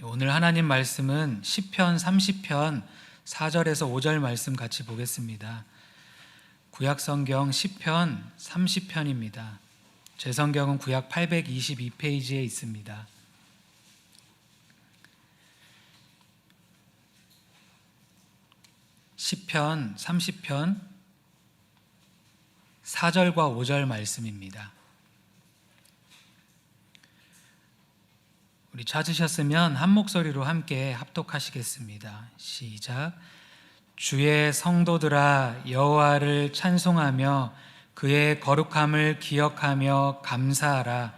오늘 하나님 말씀은 시편 30편 4절에서 5절 말씀 같이 보겠습니다. 구약 성경 시편 30편입니다. 제 성경은 구약 822페이지에 있습니다. 시편 30편 4절과 5절 말씀입니다. 우리 찾으셨으면 한 목소리로 함께 합독하시겠습니다. 시작. 주의 성도들아 여호와를 찬송하며 그의 거룩함을 기억하며 감사하라.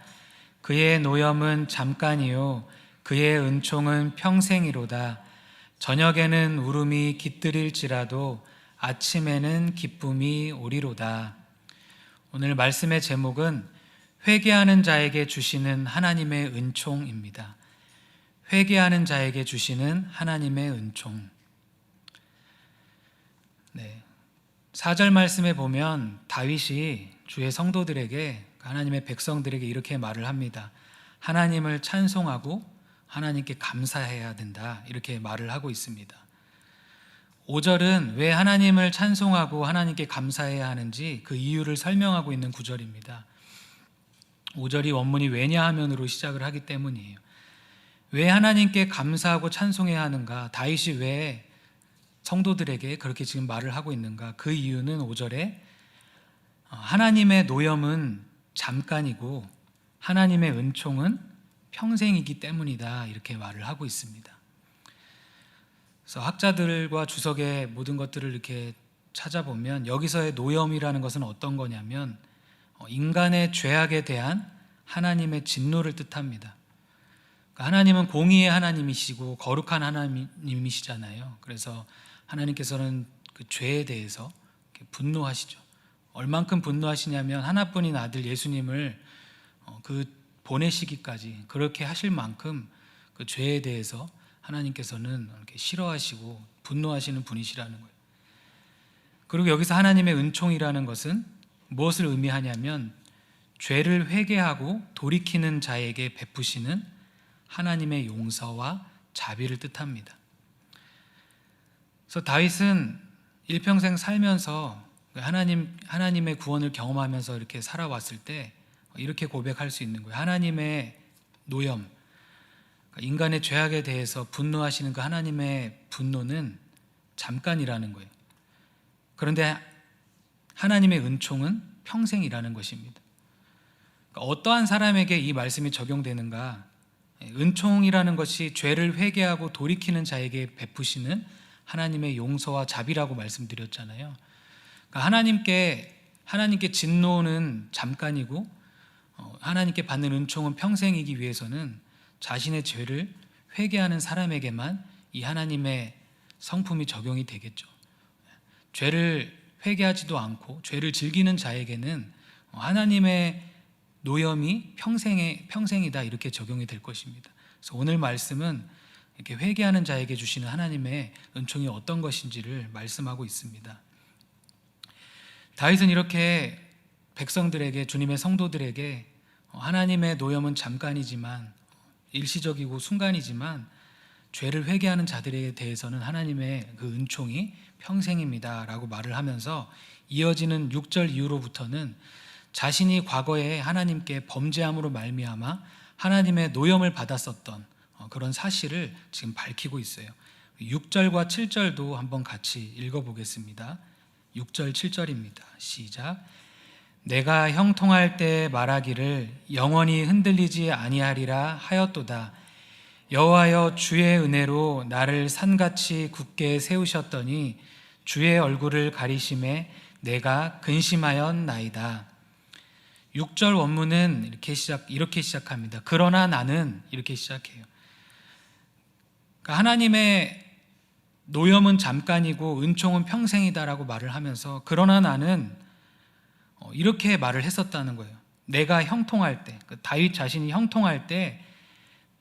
그의 노염은 잠깐이요 그의 은총은 평생이로다. 저녁에는 울음이 깃들일지라도 아침에는 기쁨이 오리로다. 오늘 말씀의 제목은 회개하는 자에게 주시는 하나님의 은총입니다. 회개하는 자에게 주시는 하나님의 은총. 4절 말씀에 보면 다윗이 주의 성도들에게, 하나님의 백성들에게 이렇게 말을 합니다. 하나님을 찬송하고 하나님께 감사해야 된다, 이렇게 말을 하고 있습니다. 5절은 왜 하나님을 찬송하고 하나님께 감사해야 하는지 그 이유를 설명하고 있는 구절입니다. 5절이 원문이 왜냐하면으로 시작을 하기 때문이에요. 왜 하나님께 감사하고 찬송해야 하는가? 다윗이 왜 성도들에게 그렇게 지금 말을 하고 있는가? 그 이유는 5절에 하나님의 노염은 잠깐이고 하나님의 은총은 평생이기 때문이다, 이렇게 말을 하고 있습니다. 그래서 학자들과 주석의 모든 것들을 이렇게 찾아보면 여기서의 노염이라는 것은 어떤 거냐면 인간의 죄악에 대한 하나님의 진노를 뜻합니다. 그러니까 하나님은 공의의 하나님이시고 거룩한 하나님이시잖아요. 그래서 하나님께서는 그 죄에 대해서 분노하시죠. 얼만큼 분노하시냐면 하나뿐인 아들 예수님을 그 보내시기까지 그렇게 하실 만큼 그 죄에 대해서 하나님께서는 이렇게 싫어하시고 분노하시는 분이시라는 거예요. 그리고 여기서 하나님의 은총이라는 것은 무엇을 의미하냐면 죄를 회개하고 돌이키는 자에게 베푸시는 하나님의 용서와 자비를 뜻합니다. 그래서 다윗은 일평생 살면서 하나님의 구원을 경험하면서 이렇게 살아왔을 때 이렇게 고백할 수 있는 거예요. 하나님의 노염, 인간의 죄악에 대해서 분노하시는 그 하나님의 분노는 잠깐이라는 거예요. 그런데 하나님의 은총은 평생이라는 것입니다. 그러니까 어떠한 사람에게 이 말씀이 적용되는가? 은총이라는 것이 죄를 회개하고 돌이키는 자에게 베푸시는 하나님의 용서와 자비라고 말씀드렸잖아요. 그러니까 하나님께 진노는 잠깐이고 하나님께 받는 은총은 평생이기 위해서는 자신의 죄를 회개하는 사람에게만 이 하나님의 성품이 적용이 되겠죠. 죄를 회개하지도 않고 죄를 즐기는 자에게는 하나님의 노염이 평생이다, 이렇게 적용이 될 것입니다. 그래서 오늘 말씀은 이렇게 회개하는 자에게 주시는 하나님의 은총이 어떤 것인지를 말씀하고 있습니다. 다윗은 이렇게 백성들에게, 주님의 성도들에게 하나님의 노염은 잠깐이지만, 일시적이고 순간이지만 죄를 회개하는 자들에 대해서는 하나님의 그 은총이 평생입니다 라고 말을 하면서 이어지는 6절 이후로부터는 자신이 과거에 하나님께 범죄함으로 말미암아 하나님의 노염을 받았었던 그런 사실을 지금 밝히고 있어요. 6절과 7절도 한번 같이 읽어보겠습니다. 6절 7절입니다. 시작. 내가 형통할 때 말하기를 영원히 흔들리지 아니하리라 하였도다. 여호와여 주의 은혜로 나를 산같이 굳게 세우셨더니 주의 얼굴을 가리심에 내가 근심하였나이다. 6절 원문은 이렇게 시작합니다. 그러나 나는, 이렇게 시작해요. 그러니까 하나님의 노염은 잠깐이고 은총은 평생이다라고 말을 하면서 그러나 나는 이렇게 말을 했었다는 거예요. 내가 형통할 때, 다윗 자신이 형통할 때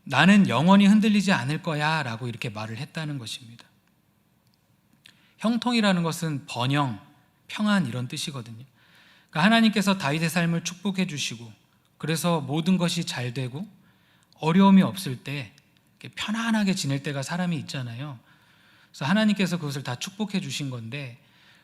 나는 영원히 흔들리지 않을 거야 라고 이렇게 말을 했다는 것입니다. 형통이라는 것은 번영, 평안, 이런 뜻이거든요. 그러니까 하나님께서 다윗의 삶을 축복해 주시고 그래서 모든 것이 잘 되고 어려움이 없을 때 이렇게 편안하게 지낼 때가 사람이 있잖아요. 그래서 하나님께서 그것을 다 축복해 주신 건데,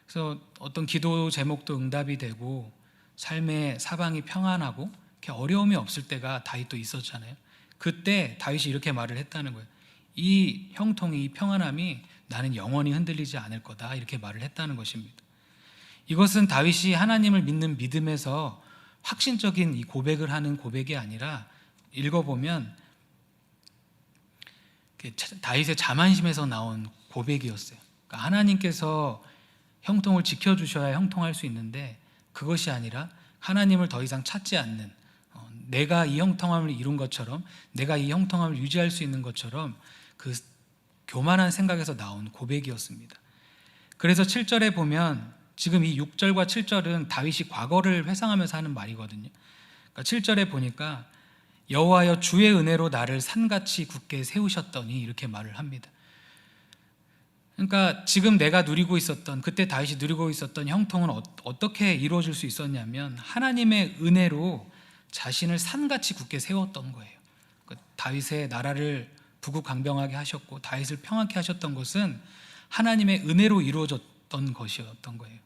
그래서 어떤 기도 제목도 응답이 되고 삶의 사방이 평안하고 이렇게 어려움이 없을 때가 다윗도 있었잖아요. 그때 다윗이 이렇게 말을 했다는 거예요. 이 형통이, 이 평안함이 나는 영원히 흔들리지 않을 거다, 이렇게 말을 했다는 것입니다. 이것은 다윗이 하나님을 믿는 믿음에서 확신적인 이 고백을 하는 고백이 아니라, 읽어보면 다윗의 자만심에서 나온 고백이었어요. 그러니까 하나님께서 형통을 지켜주셔야 형통할 수 있는데, 그것이 아니라 하나님을 더 이상 찾지 않는, 내가 이 형통함을 이룬 것처럼, 내가 이 형통함을 유지할 수 있는 것처럼 그 교만한 생각에서 나온 고백이었습니다. 그래서 7절에 보면, 지금 이 6절과 7절은 다윗이 과거를 회상하면서 하는 말이거든요. 그러니까 7절에 보니까 여호와여 주의 은혜로 나를 산같이 굳게 세우셨더니, 이렇게 말을 합니다. 그러니까 지금 내가 누리고 있었던, 그때 다윗이 누리고 있었던 형통은 어떻게 이루어질 수 있었냐면, 하나님의 은혜로 자신을 산같이 굳게 세웠던 거예요. 다윗의 나라를 부국강병하게 하셨고 다윗을 평안케 하셨던 것은 하나님의 은혜로 이루어졌던 것이었던 거예요.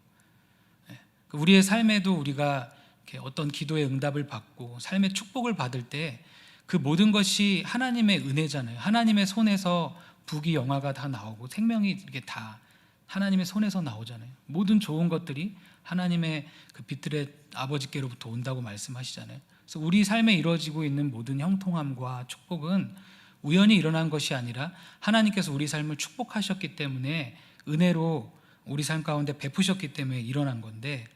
우리의 삶에도 우리가 어떤 기도의 응답을 받고 삶의 축복을 받을 때 그 모든 것이 하나님의 은혜잖아요. 하나님의 손에서 부귀 영화가 다 나오고 생명이 이게 다 하나님의 손에서 나오잖아요. 모든 좋은 것들이 하나님의 그 빛들의 아버지께로부터 온다고 말씀하시잖아요. 그래서 우리 삶에 이루어지고 있는 모든 형통함과 축복은 우연히 일어난 것이 아니라 하나님께서 우리 삶을 축복하셨기 때문에, 은혜로 우리 삶 가운데 베푸셨기 때문에 일어난 건데,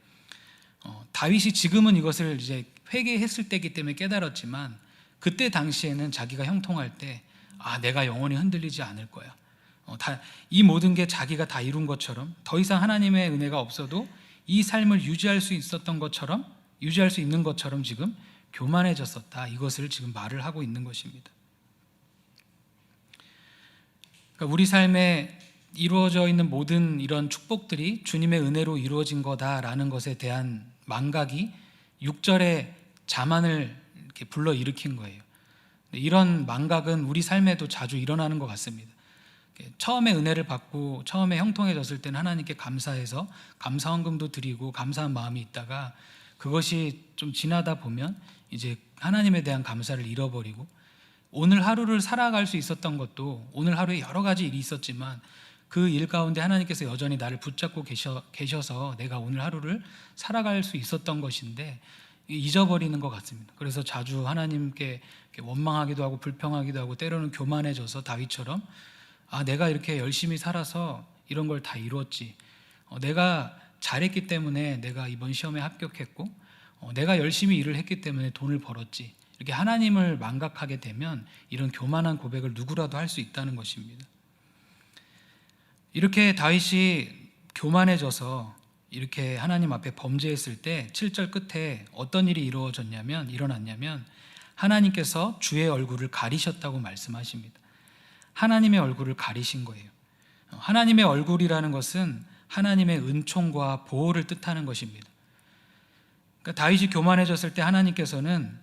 다윗이 지금은 이것을 이제 회개했을 때이기 때문에 깨달았지만, 그때 당시에는 자기가 형통할 때 내가 영원히 흔들리지 않을 거야, 이 모든 게 자기가 다 이룬 것처럼, 더 이상 하나님의 은혜가 없어도 이 삶을 유지할 수 있었던 것처럼, 유지할 수 있는 것처럼 지금 교만해졌었다, 이것을 지금 말을 하고 있는 것입니다. 그러니까 우리 삶에 이루어져 있는 모든 이런 축복들이 주님의 은혜로 이루어진 거다라는 것에 대한 망각이 6절의 자만을 이렇게 불러일으킨 거예요. 이런 망각은 우리 삶에도 자주 일어나는 것 같습니다. 처음에 은혜를 받고 처음에 형통해졌을 때는 하나님께 감사해서 감사헌금도 드리고 감사한 마음이 있다가, 그것이 좀 지나다 보면 이제 하나님에 대한 감사를 잃어버리고, 오늘 하루를 살아갈 수 있었던 것도, 오늘 하루에 여러 가지 일이 있었지만 그 일 가운데 하나님께서 여전히 나를 붙잡고 계셔서 내가 오늘 하루를 살아갈 수 있었던 것인데 잊어버리는 것 같습니다. 그래서 자주 하나님께 원망하기도 하고 불평하기도 하고, 때로는 교만해져서 다윗처럼 내가 이렇게 열심히 살아서 이런 걸 다 이루었지, 내가 잘했기 때문에 내가 이번 시험에 합격했고, 내가 열심히 일을 했기 때문에 돈을 벌었지, 이렇게 하나님을 망각하게 되면 이런 교만한 고백을 누구라도 할 수 있다는 것입니다. 이렇게 다윗이 교만해져서 이렇게 하나님 앞에 범죄했을 때 7절 끝에 어떤 일이 일어났냐면 하나님께서 주의 얼굴을 가리셨다고 말씀하십니다. 하나님의 얼굴을 가리신 거예요. 하나님의 얼굴이라는 것은 하나님의 은총과 보호를 뜻하는 것입니다. 그러니까 다윗이 교만해졌을 때 하나님께서는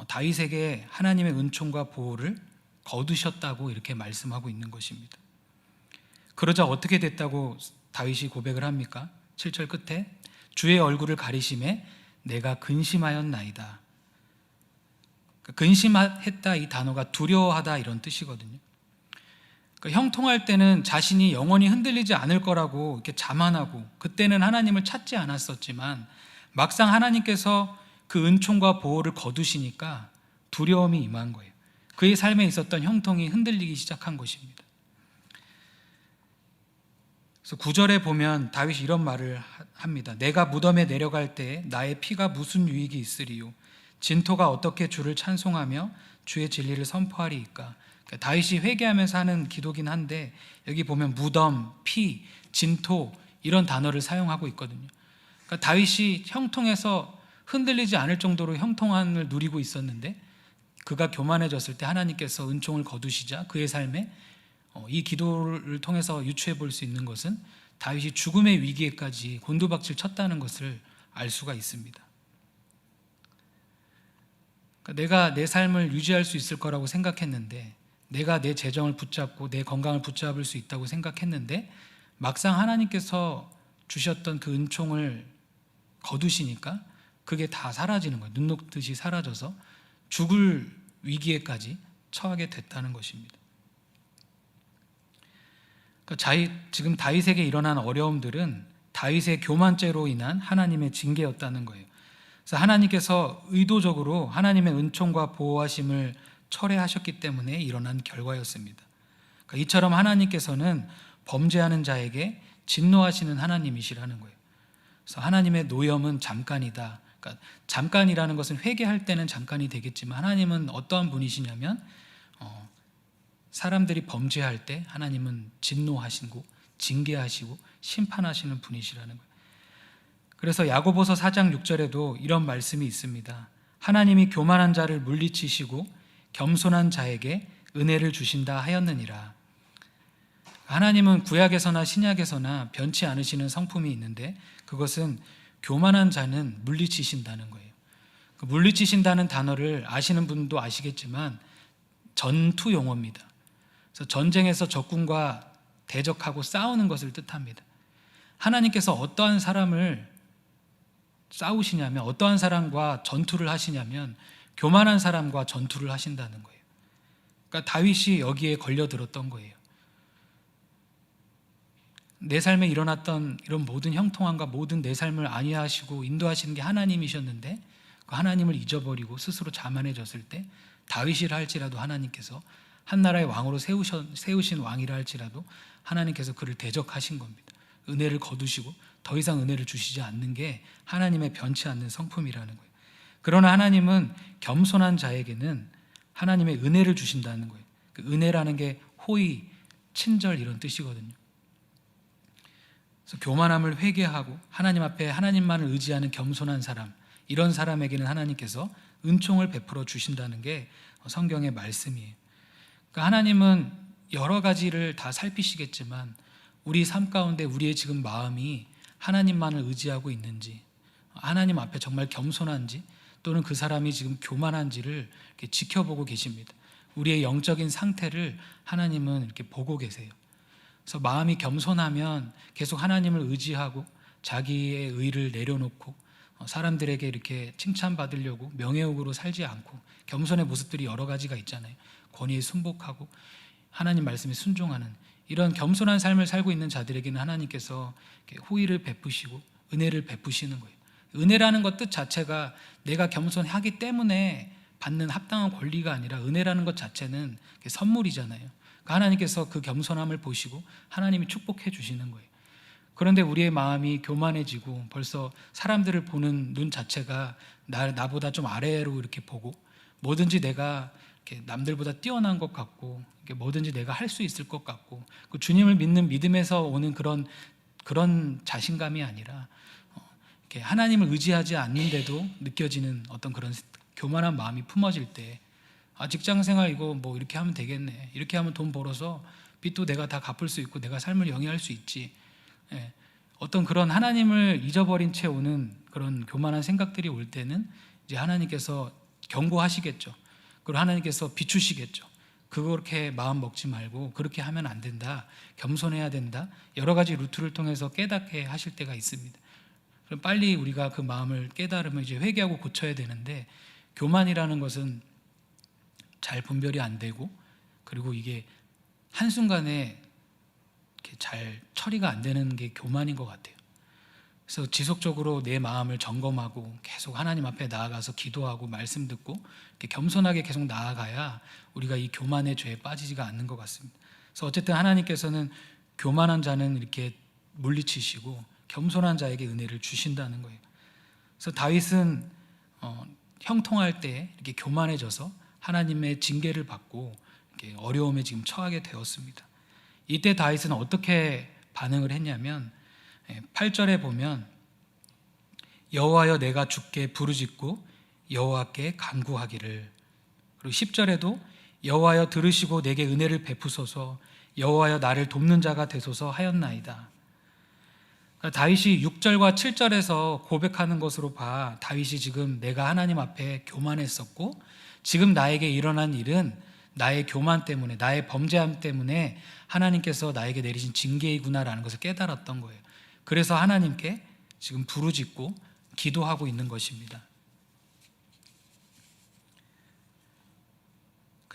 다윗에게 하나님의 은총과 보호를 거두셨다고 이렇게 말씀하고 있는 것입니다. 그러자 어떻게 됐다고 다윗이 고백을 합니까? 7절 끝에 주의 얼굴을 가리심에 내가 근심하였나이다. 근심했다, 이 단어가 두려워하다 이런 뜻이거든요. 그러니까 형통할 때는 자신이 영원히 흔들리지 않을 거라고 이렇게 자만하고, 그때는 하나님을 찾지 않았었지만 막상 하나님께서 그 은총과 보호를 거두시니까 두려움이 임한 거예요. 그의 삶에 있었던 형통이 흔들리기 시작한 것입니다. 그래서 9절에 보면 다윗이 이런 말을 합니다. 내가 무덤에 내려갈 때 나의 피가 무슨 유익이 있으리요? 진토가 어떻게 주를 찬송하며 주의 진리를 선포하리이까? 그러니까 다윗이 회개하면서 하는 기도긴 한데, 여기 보면 무덤, 피, 진토 이런 단어를 사용하고 있거든요. 그러니까 다윗이 형통해서 흔들리지 않을 정도로 형통함을 누리고 있었는데, 그가 교만해졌을 때 하나님께서 은총을 거두시자 그의 삶에 이 기도를 통해서 유추해 볼 수 있는 것은 다윗이 죽음의 위기에까지 곤두박질 쳤다는 것을 알 수가 있습니다. 그러니까 내가 내 삶을 유지할 수 있을 거라고 생각했는데 내가 내 재정을 붙잡고 내 건강을 붙잡을 수 있다고 생각했는데 막상 하나님께서 주셨던 그 은총을 거두시니까 그게 다 사라지는 거예요. 눈 녹듯이 사라져서 죽을 위기에까지 처하게 됐다는 것입니다. 그러니까 지금 다윗에게 일어난 어려움들은 다윗의 교만죄로 인한 하나님의 징계였다는 거예요. 그래서 하나님께서 의도적으로 하나님의 은총과 보호하심을 철회하셨기 때문에 일어난 결과였습니다. 그러니까 이처럼 하나님께서는 범죄하는 자에게 진노하시는 하나님이시라는 거예요. 그래서 하나님의 노염은 잠깐이다. 그러니까 잠깐이라는 것은 회개할 때는 잠깐이 되겠지만 하나님은 어떠한 분이시냐면 사람들이 범죄할 때 하나님은 진노하시고 징계하시고 심판하시는 분이시라는 거예요. 그래서 야고보서 4장 6절에도 이런 말씀이 있습니다. 하나님이 교만한 자를 물리치시고 겸손한 자에게 은혜를 주신다 하였느니라. 하나님은 구약에서나 신약에서나 변치 않으시는 성품이 있는데 그것은 교만한 자는 물리치신다는 거예요. 그 물리치신다는 단어를 아시는 분도 아시겠지만 전투 용어입니다. 그래서 전쟁에서 적군과 대적하고 싸우는 것을 뜻합니다. 하나님께서 어떠한 사람을 싸우시냐면 어떠한 사람과 전투를 하시냐면 교만한 사람과 전투를 하신다는 거예요. 그러니까 다윗이 여기에 걸려들었던 거예요. 내 삶에 일어났던 이런 모든 형통함과 모든 내 삶을 안위하시고 인도하시는 게 하나님이셨는데 그 하나님을 잊어버리고 스스로 자만해졌을 때 다윗이라 할지라도 하나님께서 한 나라의 왕으로 세우신 왕이라 할지라도 하나님께서 그를 대적하신 겁니다. 은혜를 거두시고 더 이상 은혜를 주시지 않는 게 하나님의 변치 않는 성품이라는 거예요. 그러나 하나님은 겸손한 자에게는 하나님의 은혜를 주신다는 거예요. 그 은혜라는 게 호의, 친절 이런 뜻이거든요. 그래서 교만함을 회개하고 하나님 앞에 하나님만을 의지하는 겸손한 사람, 이런 사람에게는 하나님께서 은총을 베풀어 주신다는 게 성경의 말씀이에요. 그러니까 하나님은 여러 가지를 다 살피시겠지만 우리 삶 가운데 우리의 지금 마음이 하나님만을 의지하고 있는지, 하나님 앞에 정말 겸손한지, 또는 그 사람이 지금 교만한지를 이렇게 지켜보고 계십니다. 우리의 영적인 상태를 하나님은 이렇게 보고 계세요. 그래서 마음이 겸손하면 계속 하나님을 의지하고 자기의 의를 내려놓고 사람들에게 이렇게 칭찬받으려고 명예욕으로 살지 않고, 겸손의 모습들이 여러 가지가 있잖아요. 권위에 순복하고 하나님 말씀에 순종하는 이런 겸손한 삶을 살고 있는 자들에게는 하나님께서 호의를 베푸시고 은혜를 베푸시는 거예요. 은혜라는 것 뜻 자체가 내가 겸손하기 때문에 받는 합당한 권리가 아니라 은혜라는 것 자체는 선물이잖아요. 그러니까 하나님께서 그 겸손함을 보시고 하나님이 축복해 주시는 거예요. 그런데 우리의 마음이 교만해지고 벌써 사람들을 보는 눈 자체가 나보다 좀 아래로 이렇게 보고 뭐든지 내가 이렇게 남들보다 뛰어난 것 같고 뭐든지 내가 할 수 있을 것 같고, 그 주님을 믿는 믿음에서 오는 그런 자신감이 아니라 이렇게 하나님을 의지하지 않는데도 느껴지는 어떤 그런 교만한 마음이 품어질 때, 직장생활 이거 뭐 이렇게 하면 되겠네, 이렇게 하면 돈 벌어서 빚도 내가 다 갚을 수 있고 내가 삶을 영위할 수 있지, 어떤 그런 하나님을 잊어버린 채 오는 그런 교만한 생각들이 올 때는 이제 하나님께서 경고하시겠죠. 그리고 하나님께서 비추시겠죠. 그렇게 마음 먹지 말고 그렇게 하면 안 된다, 겸손해야 된다, 여러 가지 루트를 통해서 깨닫게 하실 때가 있습니다. 그럼 빨리 우리가 그 마음을 깨달으면 이제 회개하고 고쳐야 되는데, 교만이라는 것은 잘 분별이 안 되고, 그리고 이게 한순간에 이렇게 잘 처리가 안 되는 게 교만인 것 같아요. 그래서 지속적으로 내 마음을 점검하고 계속 하나님 앞에 나아가서 기도하고 말씀 듣고 이렇게 겸손하게 계속 나아가야 우리가 이 교만의 죄에 빠지지가 않는 것 같습니다. 그래서 어쨌든 하나님께서는 교만한 자는 이렇게 물리치시고 겸손한 자에게 은혜를 주신다는 거예요. 그래서 다윗은 형통할 때 이렇게 교만해져서 하나님의 징계를 받고 이렇게 어려움에 지금 처하게 되었습니다. 이때 다윗은 어떻게 반응을 했냐면 8절에 보면 여호와여 내가 주께 부르짖고 여호와께 간구하기를, 그리고 10절에도 여호와여 들으시고 내게 은혜를 베푸소서 여호와여 나를 돕는 자가 되소서 하였나이다. 그러니까 다윗이 6절과 7절에서 고백하는 것으로 봐 다윗이 지금 내가 하나님 앞에 교만했었고 지금 나에게 일어난 일은 나의 교만 때문에, 나의 범죄함 때문에 하나님께서 나에게 내리신 징계이구나라는 것을 깨달았던 거예요. 그래서 하나님께 지금 부르짖고 기도하고 있는 것입니다.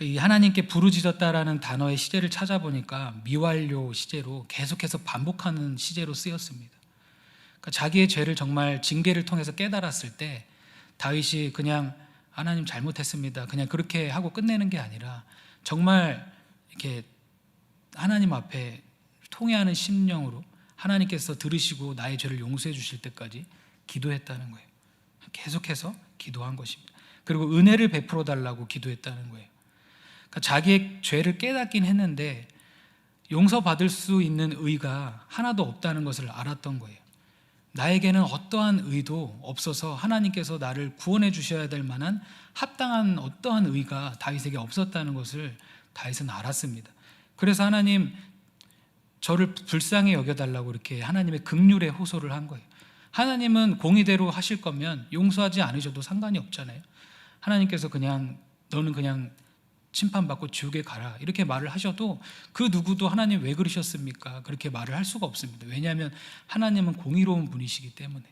이 하나님께 부르짖었다라는 단어의 시제를 찾아보니까 미완료 시제로 계속해서 반복하는 시제로 쓰였습니다. 그러니까 자기의 죄를 정말 징계를 통해서 깨달았을 때 다윗이 그냥 하나님 잘못했습니다, 그냥 그렇게 하고 끝내는 게 아니라 정말 이렇게 하나님 앞에 통회하는 심령으로 하나님께서 들으시고 나의 죄를 용서해 주실 때까지 기도했다는 거예요. 계속해서 기도한 것입니다. 그리고 은혜를 베풀어 달라고 기도했다는 거예요. 그러니까 자기의 죄를 깨닫긴 했는데 용서받을 수 있는 의가 하나도 없다는 것을 알았던 거예요. 나에게는 어떠한 의도 없어서 하나님께서 나를 구원해 주셔야 될 만한 합당한 어떠한 의가 다윗에게 없었다는 것을 다윗은 알았습니다. 그래서 하나님, 저를 불쌍히 여겨달라고 이렇게 하나님의 긍휼에 호소를 한 거예요. 하나님은 공의대로 하실 거면 용서하지 않으셔도 상관이 없잖아요. 하나님께서 그냥 너는 그냥 심판받고 지옥에 가라 이렇게 말을 하셔도 그 누구도 하나님 왜 그러셨습니까? 그렇게 말을 할 수가 없습니다. 왜냐하면 하나님은 공의로운 분이시기 때문에.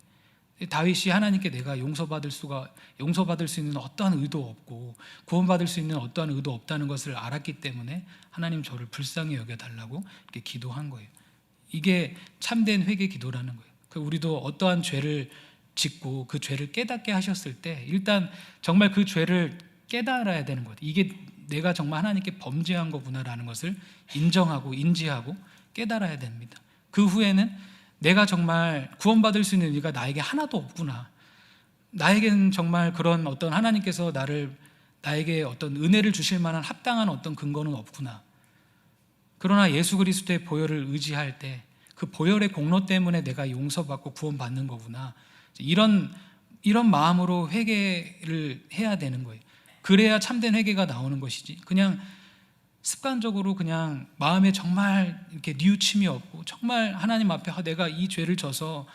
다윗이 하나님께 내가 용서받을 수 있는 어떠한 의도 없고 구원받을 수 있는 어떠한 의도 없다는 것을 알았기 때문에 하나님, 저를 불쌍히 여겨달라고 이렇게 기도한 거예요. 이게 참된 회개 기도라는 거예요. 우리도 어떠한 죄를 짓고 그 죄를 깨닫게 하셨을 때 일단 정말 그 죄를 깨달아야 되는 거예요. 이게 내가 정말 하나님께 범죄한 거구나라는 것을 인정하고 인지하고 깨달아야 됩니다. 그 후에는 내가 정말 구원받을 수 있는 의가 나에게 하나도 없구나, 나에게는 정말 그런 어떤 하나님께서 나에게 어떤 은혜를 주실 만한 합당한 어떤 근거는 없구나. 그러나 예수 그리스도의 보혈을 의지할 때 그 보혈의 공로 때문에 내가 용서받고 구원받는 거구나, 이런 마음으로 회개를 해야 되는 거예요. 그래야 참된 회개가 나오는 것이지, 그냥 습관적으로 그냥 마음에 정말 이렇게 뉘우침이 없고 정말 하나님 앞에 내가 이 죄를 져서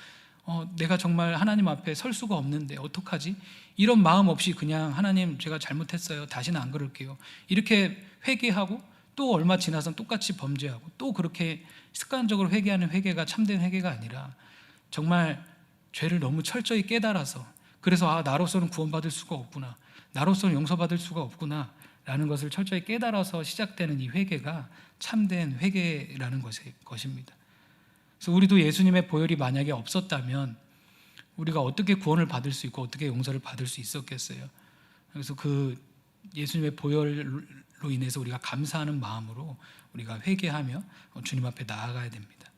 내가 정말 하나님 앞에 설 수가 없는데 어떡하지? 이런 마음 없이 그냥 하나님, 제가 잘못했어요, 다시는 안 그럴게요, 이렇게 회개하고 또 얼마 지나서 똑같이 범죄하고 또 그렇게 습관적으로 회개하는 회개가 참된 회개가 아니라 정말 죄를 너무 철저히 깨달아서, 그래서 나로서는 구원받을 수가 없구나, 나로서는 용서받을 수가 없구나 라는 것을 철저히 깨달아서 시작되는 이 회개가 참된 회개라는 것입니다. 그래서 우리도 예수님의 보혈이 만약에 없었다면 우리가 어떻게 구원을 받을 수 있고 어떻게 용서를 받을 수 있었겠어요? 그래서 그 예수님의 보혈로 인해서 우리가 감사하는 마음으로 우리가 회개하며 주님 앞에 나아가야 됩니다.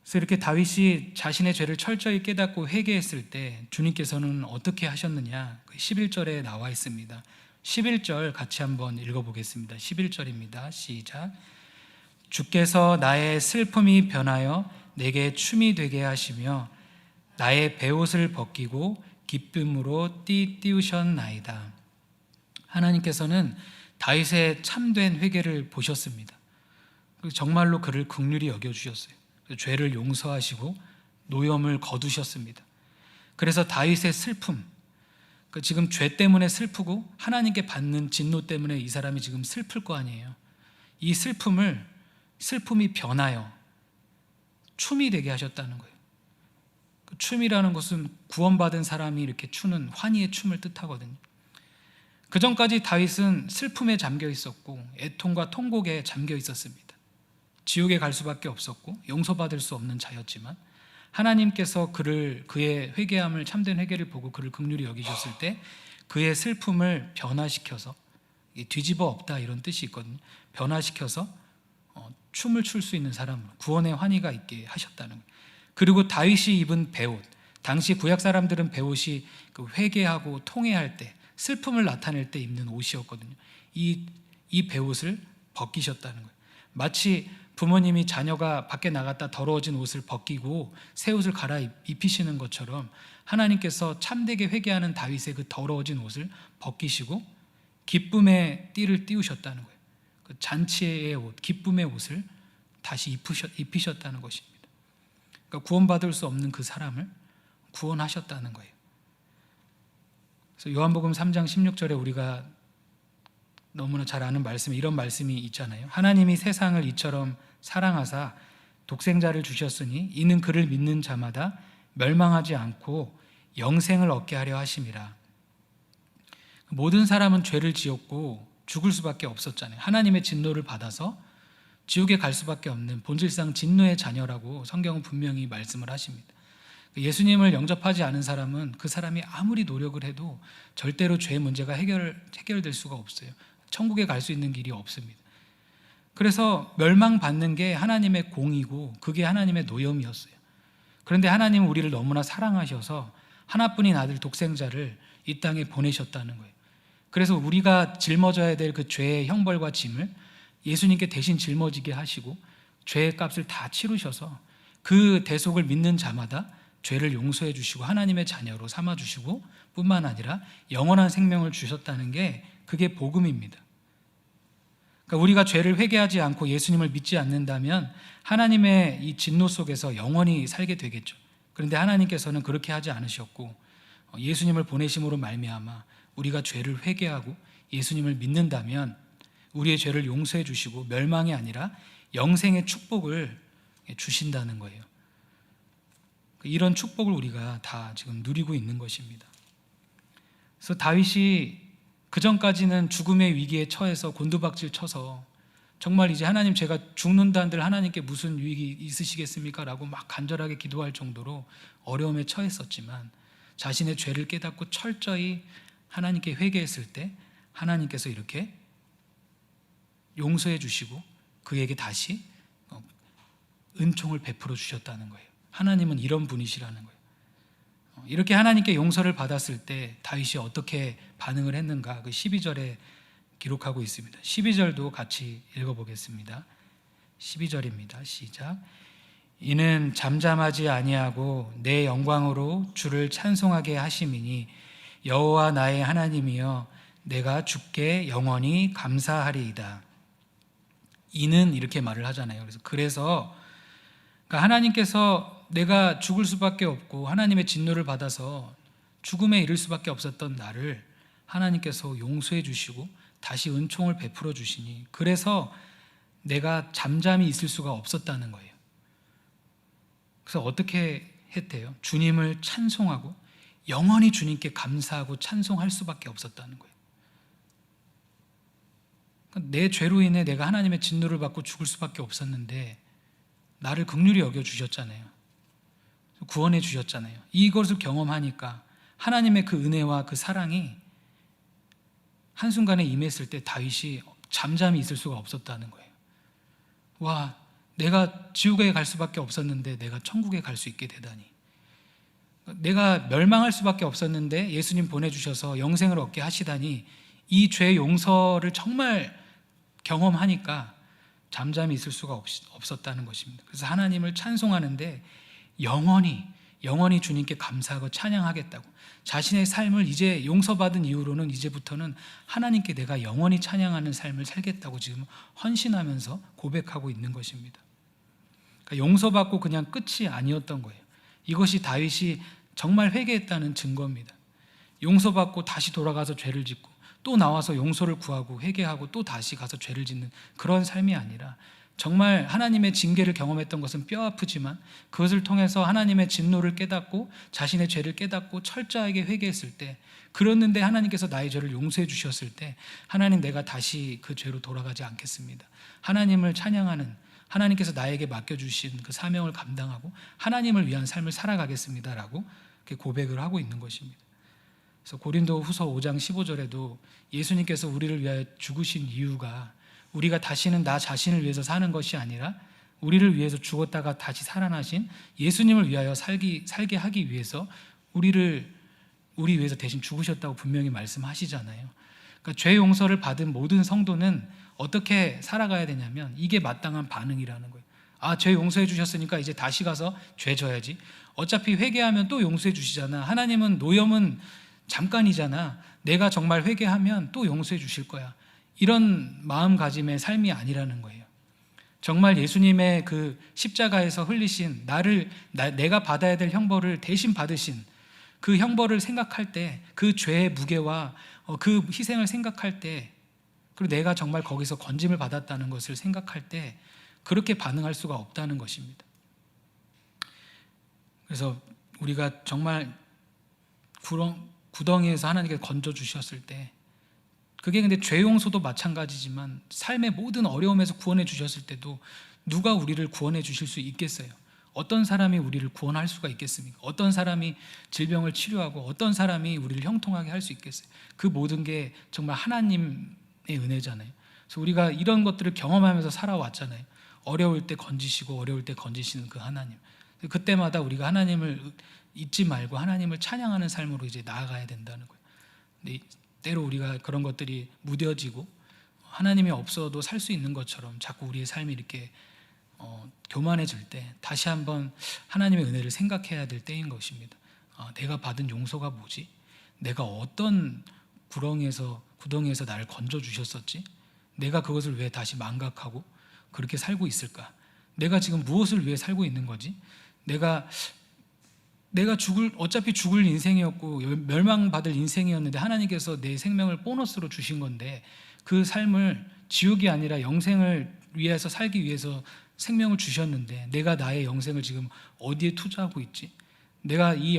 그래서 이렇게 다윗이 자신의 죄를 철저히 깨닫고 회개했을 때 주님께서는 어떻게 하셨느냐, 11절에 나와 있습니다. 11절 같이 한번 읽어보겠습니다. 11절입니다. 시작. 주께서 나의 슬픔이 변하여 내게 춤이 되게 하시며 나의 베옷을 벗기고 기쁨으로 띠우셨나이다. 하나님께서는 다윗의 참된 회개를 보셨습니다. 정말로 그를 긍휼히 여겨주셨어요. 죄를 용서하시고 노염을 거두셨습니다. 그래서 다윗의 슬픔, 지금 죄 때문에 슬프고 하나님께 받는 진노 때문에 이 사람이 지금 슬플 거 아니에요. 이 슬픔이 변하여 춤이 되게 하셨다는 거예요. 춤이라는 것은 구원받은 사람이 이렇게 추는 환희의 춤을 뜻하거든요. 그 전까지 다윗은 슬픔에 잠겨 있었고 애통과 통곡에 잠겨 있었습니다. 지옥에 갈 수밖에 없었고 용서받을 수 없는 자였지만 하나님께서 그의 회개함을, 참된 회개를 보고 그를 긍휼히 여기셨을 때 그의 슬픔을 변화시켜서, 뒤집어 엎다 이런 뜻이 있거든요. 변화시켜서 춤을 출 수 있는 사람으로 구원의 환희가 있게 하셨다는 거예요. 그리고 다윗이 입은 베옷, 당시 구약 사람들은 베옷이 그 회개하고 통회할 때, 슬픔을 나타낼 때 입는 옷이었거든요. 이 베옷을 벗기셨다는 거예요. 마치 부모님이 자녀가 밖에 나갔다 더러워진 옷을 벗기고 새 옷을 갈아입히시는 것처럼 하나님께서 참되게 회개하는 다윗의 그 더러워진 옷을 벗기시고 기쁨의 띠를 띠우셨다는 거예요. 그 잔치의 옷, 기쁨의 옷을 다시 입히셨다는 것입니다. 그러니까 구원받을 수 없는 그 사람을 구원하셨다는 거예요. 그래서 요한복음 3장 16절에 우리가 너무나 잘 아는 말씀에 이런 말씀이 있잖아요. 하나님이 세상을 이처럼 사랑하사 독생자를 주셨으니 이는 그를 믿는 자마다 멸망하지 않고 영생을 얻게 하려 하심이라. 모든 사람은 죄를 지었고 죽을 수밖에 없었잖아요. 하나님의 진노를 받아서 지옥에 갈 수밖에 없는 본질상 진노의 자녀라고 성경은 분명히 말씀을 하십니다. 예수님을 영접하지 않은 사람은 그 사람이 아무리 노력을 해도 절대로 죄 문제가 해결될 수가 없어요. 천국에 갈 수 있는 길이 없습니다. 그래서 멸망받는 게 하나님의 공이고 그게 하나님의 노염이었어요. 그런데 하나님은 우리를 너무나 사랑하셔서 하나뿐인 아들 독생자를 이 땅에 보내셨다는 거예요. 그래서 우리가 짊어져야 될 그 죄의 형벌과 짐을 예수님께 대신 짊어지게 하시고 죄의 값을 다 치르셔서 그 대속을 믿는 자마다 죄를 용서해 주시고 하나님의 자녀로 삼아 주시고 뿐만 아니라 영원한 생명을 주셨다는 게 그게 복음입니다. 그러니까 우리가 죄를 회개하지 않고 예수님을 믿지 않는다면 하나님의 이 진노 속에서 영원히 살게 되겠죠. 그런데 하나님께서는 그렇게 하지 않으셨고 예수님을 보내심으로 말미암아 우리가 죄를 회개하고 예수님을 믿는다면 우리의 죄를 용서해 주시고 멸망이 아니라 영생의 축복을 주신다는 거예요. 이런 축복을 우리가 다 지금 누리고 있는 것입니다. 그래서 다윗이 그 전까지는 죽음의 위기에 처해서 곤두박질 쳐서 정말 이제 하나님 제가 죽는다는들 하나님께 무슨 유익이 있으시겠습니까? 라고 막 간절하게 기도할 정도로 어려움에 처했었지만 자신의 죄를 깨닫고 철저히 하나님께 회개했을 때 하나님께서 이렇게 용서해 주시고 그에게 다시 은총을 베풀어 주셨다는 거예요. 하나님은 이런 분이시라는 거예요. 이렇게 하나님께 용서를 받았을 때 다윗이 어떻게 반응을 했는가 그 12절에 기록하고 있습니다. 12절도 같이 읽어보겠습니다. 12절입니다. 시작. 이는 잠잠하지 아니하고 내 영광으로 주를 찬송하게 하심이니 여호와 나의 하나님이여 내가 주께 영원히 감사하리이다. 이는 이렇게 말을 하잖아요. 그래서 그러니까 하나님께서 내가 죽을 수밖에 없고 하나님의 진노를 받아서 죽음에 이를 수밖에 없었던 나를 하나님께서 용서해 주시고 다시 은총을 베풀어 주시니 그래서 내가 잠잠히 있을 수가 없었다는 거예요. 그래서 어떻게 했대요? 주님을 찬송하고 영원히 주님께 감사하고 찬송할 수밖에 없었다는 거예요. 내 죄로 인해 내가 하나님의 진노를 받고 죽을 수밖에 없었는데 나를 긍휼히 여겨주셨잖아요. 구원해 주셨잖아요. 이것을 경험하니까 하나님의 그 은혜와 그 사랑이 한순간에 임했을 때 다윗이 잠잠히 있을 수가 없었다는 거예요. 와, 내가 지옥에 갈 수밖에 없었는데 내가 천국에 갈 수 있게 되다니. 내가 멸망할 수밖에 없었는데 예수님 보내주셔서 영생을 얻게 하시다니 이 죄 용서를 정말 경험하니까 잠잠히 있을 수가 없었다는 것입니다. 그래서 하나님을 찬송하는데 영원히 주님께 감사하고 찬양하겠다고 자신의 삶을 이제 용서받은 이후로는 이제부터는 하나님께 내가 영원히 찬양하는 삶을 살겠다고 지금 헌신하면서 고백하고 있는 것입니다. 그러니까 용서받고 그냥 끝이 아니었던 거예요. 이것이 다윗이 정말 회개했다는 증거입니다. 용서받고 다시 돌아가서 죄를 짓고 또 나와서 용서를 구하고 회개하고 또 다시 가서 죄를 짓는 그런 삶이 아니라 정말 하나님의 징계를 경험했던 것은 뼈아프지만 그것을 통해서 하나님의 진노를 깨닫고 자신의 죄를 깨닫고 철저하게 회개했을 때 그랬는데 하나님께서 나의 죄를 용서해 주셨을 때 하나님 내가 다시 그 죄로 돌아가지 않겠습니다. 하나님을 찬양하는 하나님께서 나에게 맡겨주신 그 사명을 감당하고 하나님을 위한 삶을 살아가겠습니다라고 고백을 하고 있는 것입니다. 그래서 고린도 후서 5장 15절에도 예수님께서 우리를 위하여 죽으신 이유가 우리가 다시는 나 자신을 위해서 사는 것이 아니라 우리를 위해서 죽었다가 다시 살아나신 예수님을 위하여 살게 하기 위해서 우리 위해서 대신 죽으셨다고 분명히 말씀하시잖아요. 그러니까 죄 용서를 받은 모든 성도는 어떻게 살아가야 되냐면 이게 마땅한 반응이라는 거예요. 아, 죄 용서해 주셨으니까 이제 다시 가서 죄 져야지. 어차피 회개하면 또 용서해 주시잖아. 하나님은 노염은 잠깐이잖아. 내가 정말 회개하면 또 용서해 주실 거야. 이런 마음가짐의 삶이 아니라는 거예요. 정말 예수님의 그 십자가에서 흘리신 내가 받아야 될 형벌을 대신 받으신 그 형벌을 생각할 때 그 죄의 무게와 그 희생을 생각할 때 그리고 내가 정말 거기서 건짐을 받았다는 것을 생각할 때 그렇게 반응할 수가 없다는 것입니다. 그래서 우리가 정말 구덩이에서 하나님께서 건져 주셨을 때, 그게 근데 죄 용서도 마찬가지지만 삶의 모든 어려움에서 구원해 주셨을 때도 누가 우리를 구원해 주실 수 있겠어요? 어떤 사람이 우리를 구원할 수가 있겠습니까? 어떤 사람이 질병을 치료하고 어떤 사람이 우리를 형통하게 할 수 있겠어요? 그 모든 게 정말 하나님의 은혜잖아요. 그래서 우리가 이런 것들을 경험하면서 살아왔잖아요. 어려울 때 건지시고 어려울 때 건지시는 그 하나님. 그때마다 우리가 하나님을 잊지 말고 하나님을 찬양하는 삶으로 이제 나아가야 된다는 거예요. 근데 때로 우리가 그런 것들이 무뎌지고 하나님이 없어도 살 수 있는 것처럼 자꾸 우리의 삶이 이렇게 교만해질 때 다시 한번 하나님의 은혜를 생각해야 될 때인 것입니다. 내가 받은 용서가 뭐지? 내가 어떤 구덩이에서 나를 건져 주셨었지? 내가 그것을 왜 다시 망각하고 그렇게 살고 있을까? 내가 지금 무엇을 위해 살고 있는 거지? 내가 어차피 죽을 인생이었고 멸망받을 인생이었는데 하나님께서 내 생명을 보너스로 주신 건데, 그 삶을 지옥이 아니라 영생을 위해서 살기 위해서 생명을 주셨는데 내가 나의 영생을 지금 어디에 투자하고 있지? 내가 이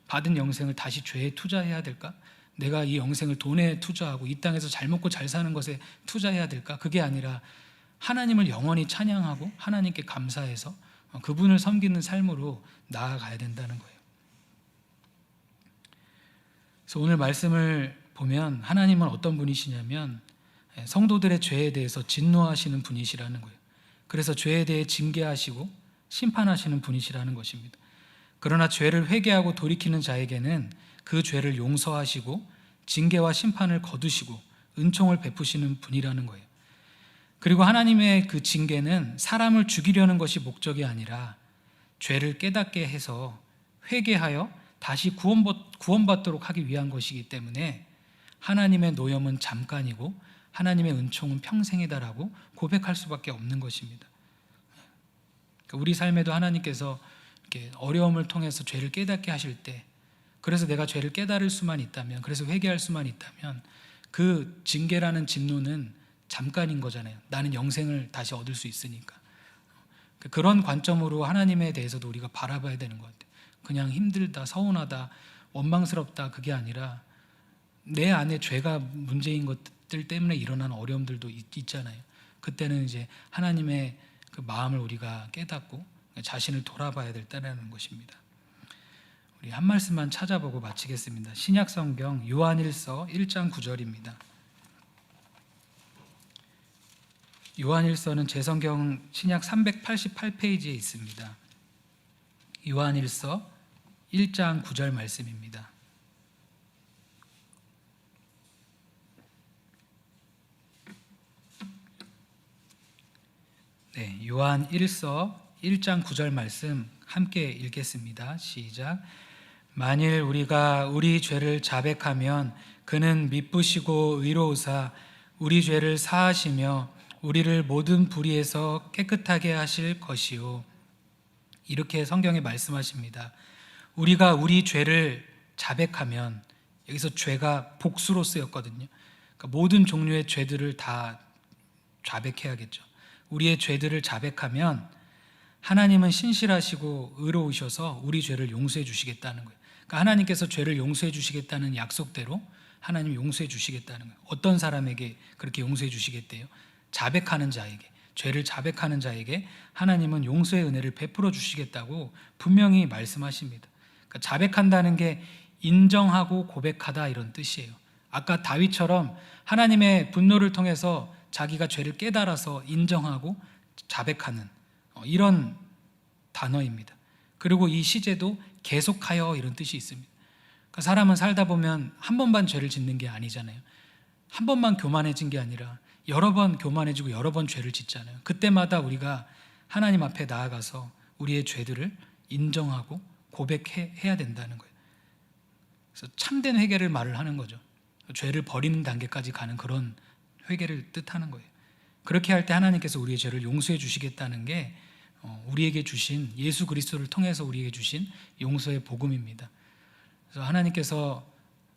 받은 영생을 다시 죄에 투자해야 될까? 내가 이 영생을 돈에 투자하고 이 땅에서 잘 먹고 잘 사는 것에 투자해야 될까? 그게 아니라 하나님을 영원히 찬양하고 하나님께 감사해서 그분을 섬기는 삶으로 나아가야 된다는 거예요. 그래서 오늘 말씀을 보면 하나님은 어떤 분이시냐면 성도들의 죄에 대해서 진노하시는 분이시라는 거예요. 그래서 죄에 대해 징계하시고 심판하시는 분이시라는 것입니다. 그러나 죄를 회개하고 돌이키는 자에게는 그 죄를 용서하시고 징계와 심판을 거두시고 은총을 베푸시는 분이라는 거예요. 그리고 하나님의 그 징계는 사람을 죽이려는 것이 목적이 아니라 죄를 깨닫게 해서 회개하여 다시 구원받도록 하기 위한 것이기 때문에 하나님의 노염은 잠깐이고 하나님의 은총은 평생이다라고 고백할 수밖에 없는 것입니다. 우리 삶에도 하나님께서 이렇게 어려움을 통해서 죄를 깨닫게 하실 때, 그래서 내가 죄를 깨달을 수만 있다면, 그래서 회개할 수만 있다면 그 징계라는 진노는 잠깐인 거잖아요. 나는 영생을 다시 얻을 수 있으니까. 그런 관점으로 하나님에 대해서도 우리가 바라봐야 되는 것 같아요. 그냥 힘들다, 서운하다, 원망스럽다, 그게 아니라 내 안에 죄가 문제인 것들 때문에 일어나는 어려움들도 있잖아요. 그때는 이제 하나님의 그 마음을 우리가 깨닫고 자신을 돌아봐야 될 때라는 것입니다. 우리 한 말씀만 찾아보고 마치겠습니다. 신약성경 요한일서 1장 9절입니다. 요한일서는 제 성경 신약 388페이지에 있습니다. 요한일서 1장 9절 말씀입니다. 네, 요한일서 1장 9절 말씀 함께 읽겠습니다. 시작. 만일 우리가 우리 죄를 자백하면 그는 미쁘시고 의로우사 우리 죄를 사하시며 우리를 모든 불의에서 깨끗하게 하실 것이요. 이렇게 성경에 말씀하십니다. 우리가 우리 죄를 자백하면, 여기서 죄가 복수로 쓰였거든요. 그러니까 모든 종류의 죄들을 다 자백해야겠죠. 우리의 죄들을 자백하면 하나님은 신실하시고 의로우셔서 우리 죄를 용서해 주시겠다는 거예요. 그러니까 하나님께서 죄를 용서해 주시겠다는 약속대로 하나님 용서해 주시겠다는 거예요. 어떤 사람에게 그렇게 용서해 주시겠대요? 자백하는 자에게, 죄를 자백하는 자에게 하나님은 용서의 은혜를 베풀어 주시겠다고 분명히 말씀하십니다. 그러니까 자백한다는 게 인정하고 고백하다 이런 뜻이에요. 아까 다윗처럼 하나님의 분노를 통해서 자기가 죄를 깨달아서 인정하고 자백하는 이런 단어입니다. 그리고 이 시제도 계속하여 이런 뜻이 있습니다. 그러니까 사람은 살다 보면 한 번만 죄를 짓는 게 아니잖아요. 한 번만 교만해진 게 아니라 여러 번 교만해지고 여러 번 죄를 짓잖아요. 그때마다 우리가 하나님 앞에 나아가서 우리의 죄들을 인정하고 고백해야 된다는 거예요. 그래서 참된 회개를 말을 하는 거죠. 죄를 버리는 단계까지 가는 그런 회개를 뜻하는 거예요. 그렇게 할 때 하나님께서 우리의 죄를 용서해 주시겠다는 게 우리에게 주신, 예수 그리스도를 통해서 우리에게 주신 용서의 복음입니다. 그래서 하나님께서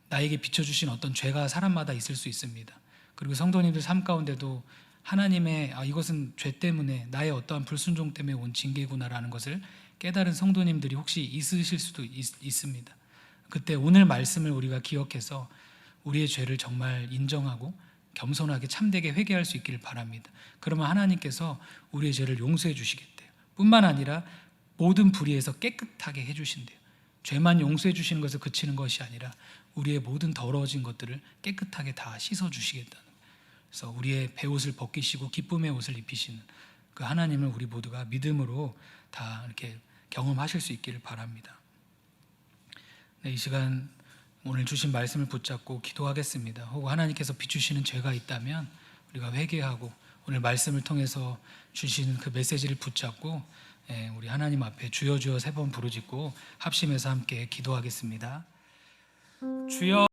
나에게 비춰주신 어떤 죄가 사람마다 있을 수 있습니다. 그리고 성도님들 삶 가운데도 하나님의 이것은 죄 때문에 나의 어떠한 불순종 때문에 온 징계구나라는 것을 깨달은 성도님들이 혹시 있으실 수도 있습니다. 그때 오늘 말씀을 우리가 기억해서 우리의 죄를 정말 인정하고 겸손하게 참되게 회개할 수 있기를 바랍니다. 그러면 하나님께서 우리의 죄를 용서해 주시겠대요. 뿐만 아니라 모든 불의에서 깨끗하게 해주신대요. 죄만 용서해 주시는 것에 그치는 것이 아니라 우리의 모든 더러워진 것들을 깨끗하게 다 씻어 주시겠다는 거예요. 그래서 우리의 베옷을 벗기시고 기쁨의 옷을 입히시는 그 하나님을 우리 모두가 믿음으로 다 이렇게 경험하실 수 있기를 바랍니다. 네, 이 시간 오늘 주신 말씀을 붙잡고 기도하겠습니다. 혹은 하나님께서 비추시는 죄가 있다면 우리가 회개하고 오늘 말씀을 통해서 주신 그 메시지를 붙잡고 우리 하나님 앞에 주여 주여 3번 부르짖고 합심해서 함께 기도하겠습니다. 주여